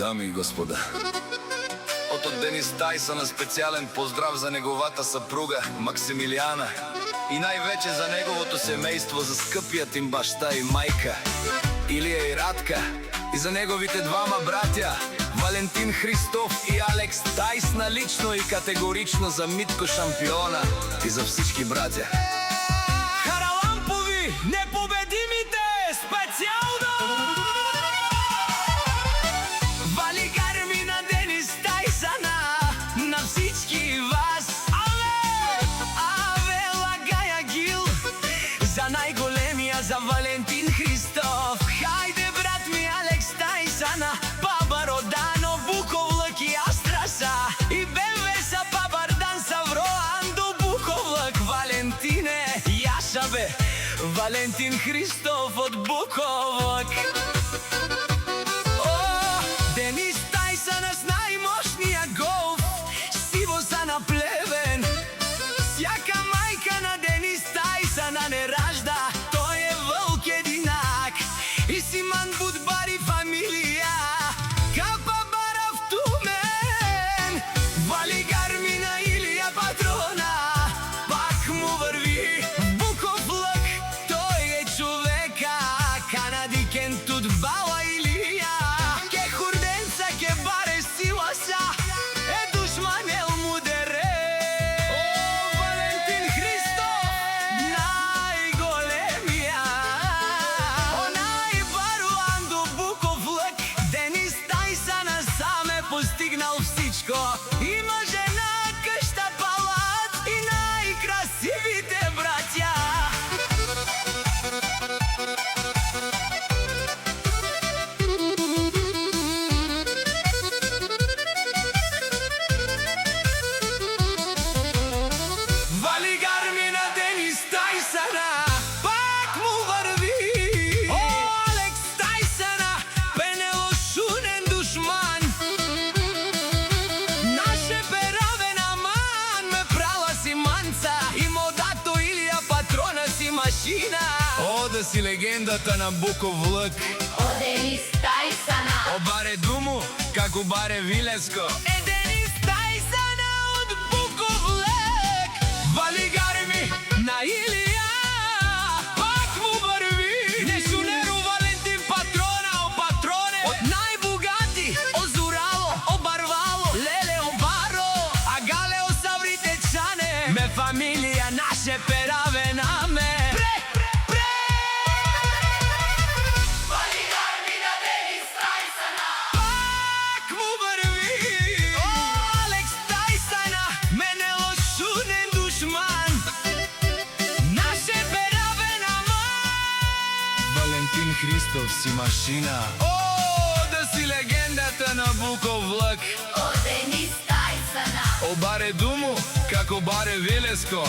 Дами и господа, од Денис Тајсон специјален поздрав за неговата сапруга Максимилијана и највеќе за неговото семејство, за скъпият им башта и мајка Илија и Радка, и за неговите двама братја Валентин Христоф и Алекс Тајсна, лично и категорично за Митко Шампиона и за всички братја. Харалампови, непобедимите, специјално! Вали гарми на Денис Тајсана, на всички вас. Аве лагаја гил, за најголемија, за Валентин Христоф. Хајде брат ми Алекс Тајсана, Баба Родано, Буковлък и Астраса, и Бевеса Бабардан Савроан до Буковлък. Валентине, Яша бе, Валентин Христоф од Буковлък. Денис Тајсана с најмошнија голф, сивоса на плевен. Сјака мајка на Денис Тајсана не ражда, тој е вълк единак. И Симан Будбари фамилија, Капа Барав Тумен. Вали гарми на Илија Патрона, пак му върви Буковлък. Тој е човека, Канади Кентут Бала Илија. Ке хурденца, ке баре силаса, е душманел мудере. Валентин Христоф, најголемија, најбаруан до Буковлък. Денис Тајсана сам е постигнал всичко. Има жена, къща, палат и најкрасивите братја. Вали гарми на Денис Тајсана, пак му върви. Алекс Тајсана, пенело шунен душман. Наше перавен аман, ме прала си манца, и модато Илија Патрона си машина. О, да си легендата на Буковлък, О Денис Тајсана, о баре думу, како баре Вилеско. Е Денис Тајсана од Буковлък. Вали гарми на Илија, пак му върви. Нешунеро Валентин Патрона, о патроне, од најбогати, о Зурало, о Барвало, Леле о Баро, а Галео Савритечане, ме фамилија наше перавен аме. вали гарми на Денис Тајсана, Пак му върви. Алекс Тајсана, менело шунен душман. Наше перавен аман. Валентин Христоф си машина. О, да си легендата на Буковлък, О Денис Тајсана, о баре думу, како баре Вилеско.